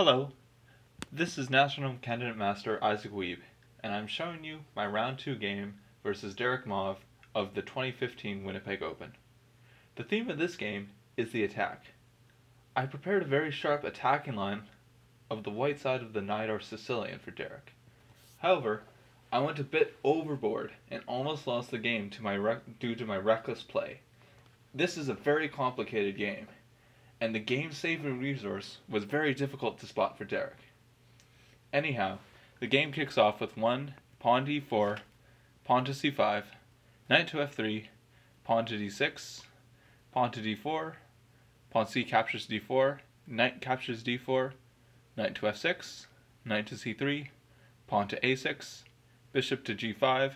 Hello, this is National Candidate Master Isaac Wiebe, and I'm showing you my round 2 game versus Derek Mauve of the 2015 Winnipeg Open. The theme of this game is the attack. I prepared a very sharp attacking line of the white side of the knight or Sicilian for Derek. However, I went a bit overboard and almost lost the game due to my reckless play. This is a very complicated game, and the game-saving resource was very difficult to spot for Derek. Anyhow, the game kicks off with pawn to e4, pawn to c5, knight to f3, pawn to d6, pawn to d4, pawn c captures d4, knight captures d4, knight to f6, knight to c3, pawn to a6, bishop to g5,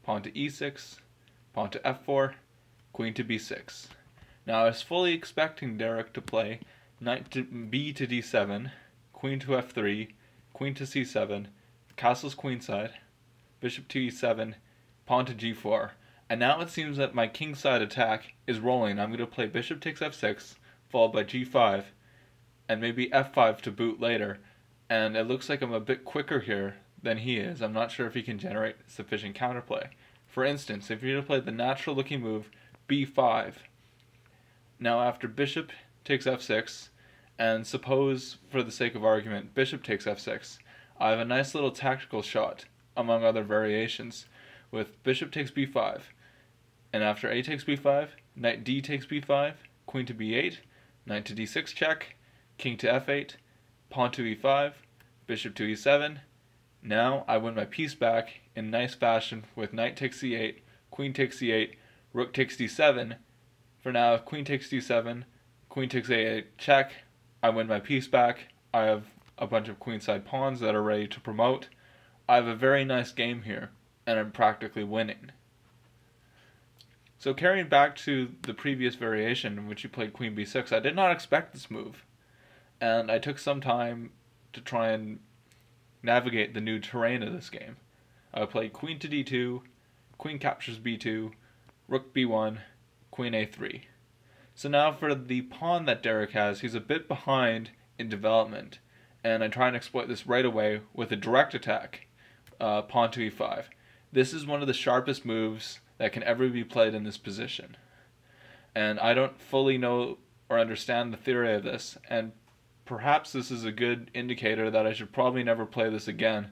pawn to e6, pawn to f4, queen to b6. Now I was fully expecting Derek to play knight to b to d7, queen to f3, queen to c7, castles queenside, bishop to e7, pawn to g4. And now it seems that my kingside attack is rolling. I'm going to play bishop takes f6, followed by g5, and maybe f5 to boot later. And it looks like I'm a bit quicker here than he is. I'm not sure if he can generate sufficient counterplay. For instance, if you're to play the natural looking move b5, now after bishop takes f6, and suppose, for the sake of argument, bishop takes f6, I have a nice little tactical shot, among other variations, with bishop takes b5, and after a takes b5, knight d takes b5, queen to b8, knight to d6 check, king to f8, pawn to e5, bishop to e7. Now I win my piece back in nice fashion with knight takes c8, queen takes c8, rook takes d7. For now, if queen takes d7, queen takes a8 check, I win my piece back. I have a bunch of queenside pawns that are ready to promote. I have a very nice game here, and I'm practically winning. So carrying back to the previous variation in which you played queen b6, I did not expect this move, and I took some time to try and navigate the new terrain of this game. I played queen to d2, queen captures b2, rook b1, queen a3. So now for the pawn that Derek has, he's a bit behind in development, and I try and exploit this right away with a direct attack, pawn to e5. This is one of the sharpest moves that can ever be played in this position, and I don't fully know or understand the theory of this, and perhaps this is a good indicator that I should probably never play this again,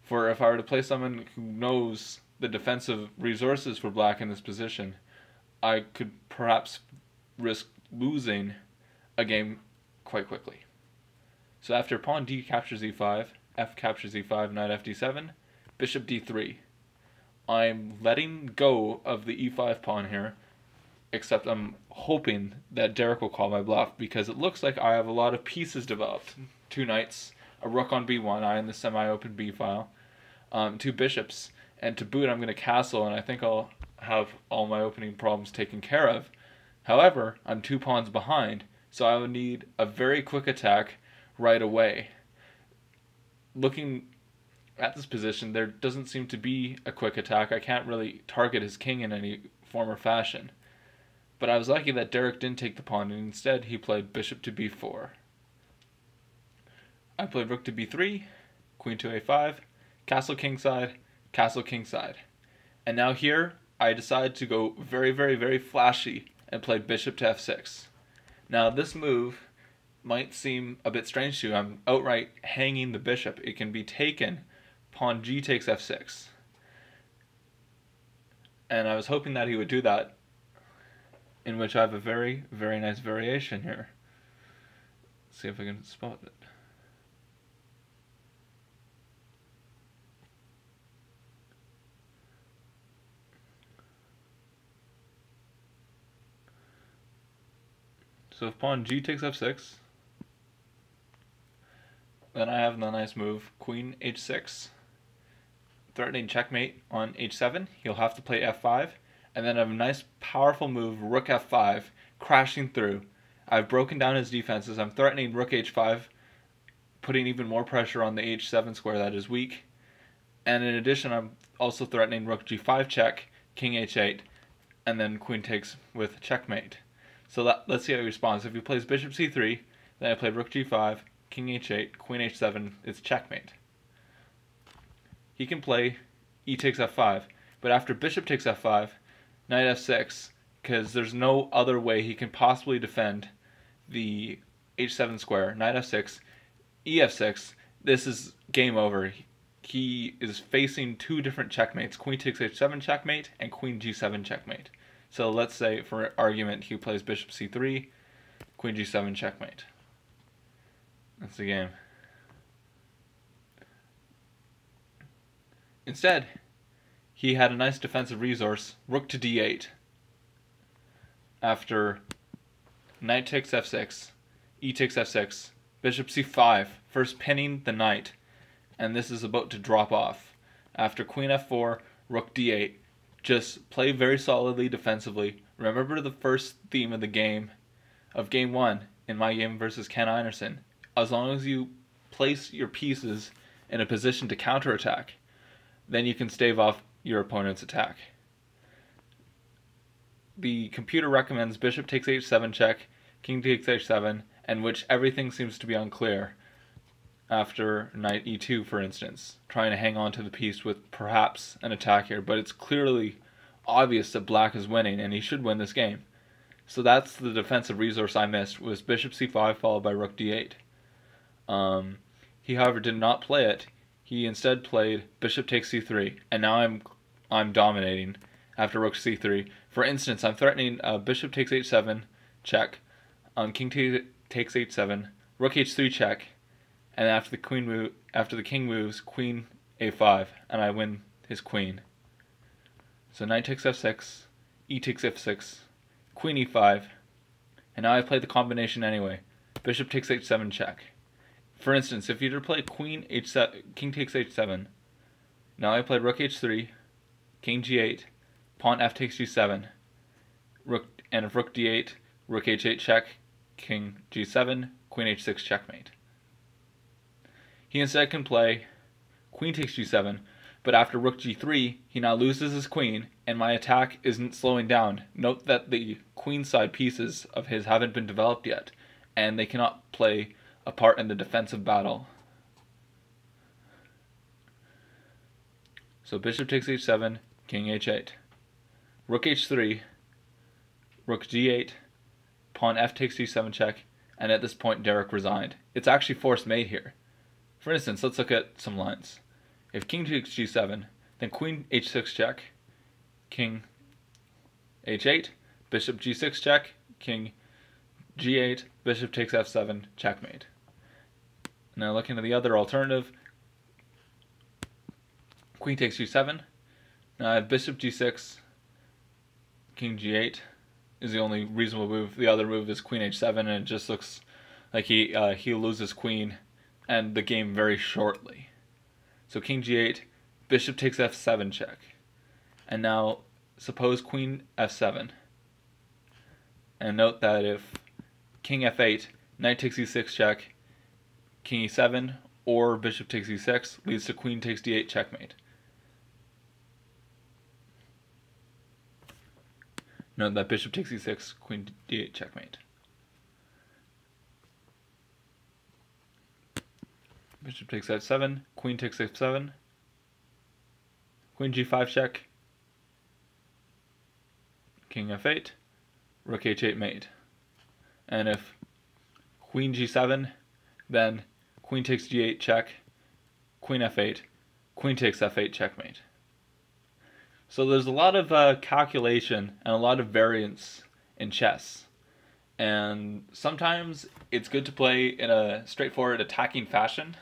for if I were to play someone who knows the defensive resources for black in this position, I could perhaps risk losing a game quite quickly. So after pawn d captures e5, f captures e5, knight fd7, bishop d3. I'm letting go of the e5 pawn here, except I'm hoping that Derek will call my bluff because it looks like I have a lot of pieces developed. 2 knights, a rook on b1, I in the semi-open b file, 2 bishops, and to boot I'm going to castle, and I think I'll have all my opening problems taken care of. However, I'm 2 pawns behind, so I would need a very quick attack right away. Looking at this position, there doesn't seem to be a quick attack. I can't really target his king in any form or fashion. But I was lucky that Derek didn't take the pawn, and instead he played bishop to b4. I played rook to b3, queen to a5, castle kingside, castle kingside. And now here, I decided to go very, very, very flashy and play bishop to f6. Now this move might seem a bit strange to you. I'm outright hanging the bishop. It can be taken, pawn g takes f6. And I was hoping that he would do that, in which I have a very, very nice variation here. Let's see if I can spot it. So if pawn g takes f6, then I have the nice move queen h6, threatening checkmate on h7. He'll have to play f5, and then I have a nice powerful move, rook f5, crashing through. I've broken down his defenses. I'm threatening rook h5, putting even more pressure on the h7 square that is weak. And in addition, I'm also threatening rook g5 check, king h8, and then queen takes with checkmate. So let's see how he responds. If he plays bishop c3, then I play rook g5, king h8, queen h7 is checkmate. He can play e takes f5, but after bishop takes f5, knight f6, because there's no other way he can possibly defend the h7 square, knight f6, ef6, this is game over. He is facing two different checkmates, queen takes h7 checkmate and queen g7 checkmate. So let's say, for argument, he plays bishop c3, queen g7 checkmate. That's the game. Instead, he had a nice defensive resource, rook to d8. After knight takes f6, e takes f6, bishop c5, first pinning the knight, and this is about to drop off. After queen f4, rook d8, just play very solidly defensively. Remember the first theme of the game, of game 1, in my game versus Ken Einerson. As long as you place your pieces in a position to counterattack, then you can stave off your opponent's attack. The computer recommends bishop takes h7 check, king takes h7, and which everything seems to be unclear after knight e2, for instance, trying to hang on to the piece with perhaps an attack here, but it's clearly obvious that black is winning and he should win this game. So that's the defensive resource I missed, was bishop c5 followed by rook d8. He, however, did not play it. He instead played bishop takes c3, and now I'm dominating after rook c3. For instance, I'm threatening bishop takes h7 check, king takes h7, rook h3 check, and after the king moves, queen a5, and I win his queen. So knight takes f6, e takes f6, queen e5, and now I play the combination anyway. Bishop takes h7 check. For instance, if you were to play queen h7, king takes h7, now I played rook h3, king g8, pawn f takes g7, and if rook d8, rook h8 check, king g7, queen h6 checkmate. He instead can play queen takes g7, but after rook g3, he now loses his queen, and my attack isn't slowing down. Note that the queenside pieces of his haven't been developed yet, and they cannot play a part in the defensive battle. So bishop takes h7, king h8, rook h3, rook g8, pawn f takes g7 check, and at this point Derek resigned. It's actually forced mate here. For instance, let's look at some lines. If king takes g7, then queen h6 check, king h8, bishop g6 check, king g8, bishop takes f7, checkmate. Now looking at the other alternative, queen takes g7. Now I have bishop g6, king g8 is the only reasonable move. The other move is queen h7, and it just looks like he loses queen and the game very shortly. So king g8, bishop takes f7 check. And now suppose queen f7. And note that if king f8, knight takes e6 check, king e7, or bishop takes e6 leads to queen takes d8 checkmate. Note that bishop takes e6, queen d8 checkmate. Bishop takes f7, queen takes f7, queen g5 check, king f8, rook h8 mate. And if queen g7, then queen takes g8 check, queen f8, queen takes f8 checkmate. So there's a lot of calculation and a lot of variance in chess. And sometimes it's good to play in a straightforward attacking fashion,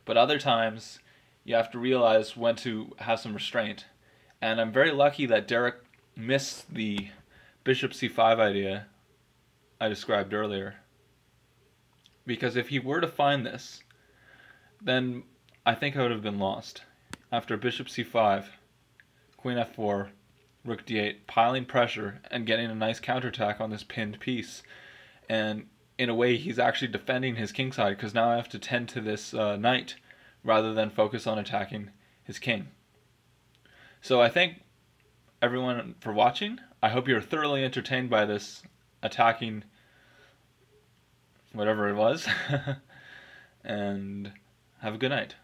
but other times you have to realize when to have some restraint. And I'm very lucky that Derek missed the bishop c5 idea I described earlier. Because if he were to find this, then I think I would have been lost. After bishop c5, queen f4, rook d8, piling pressure and getting a nice counterattack on this pinned piece. And in a way, he's actually defending his king side, because now I have to tend to this knight rather than focus on attacking his king. So I thank everyone for watching. I hope you're thoroughly entertained by this attacking whatever it was. and have a good night.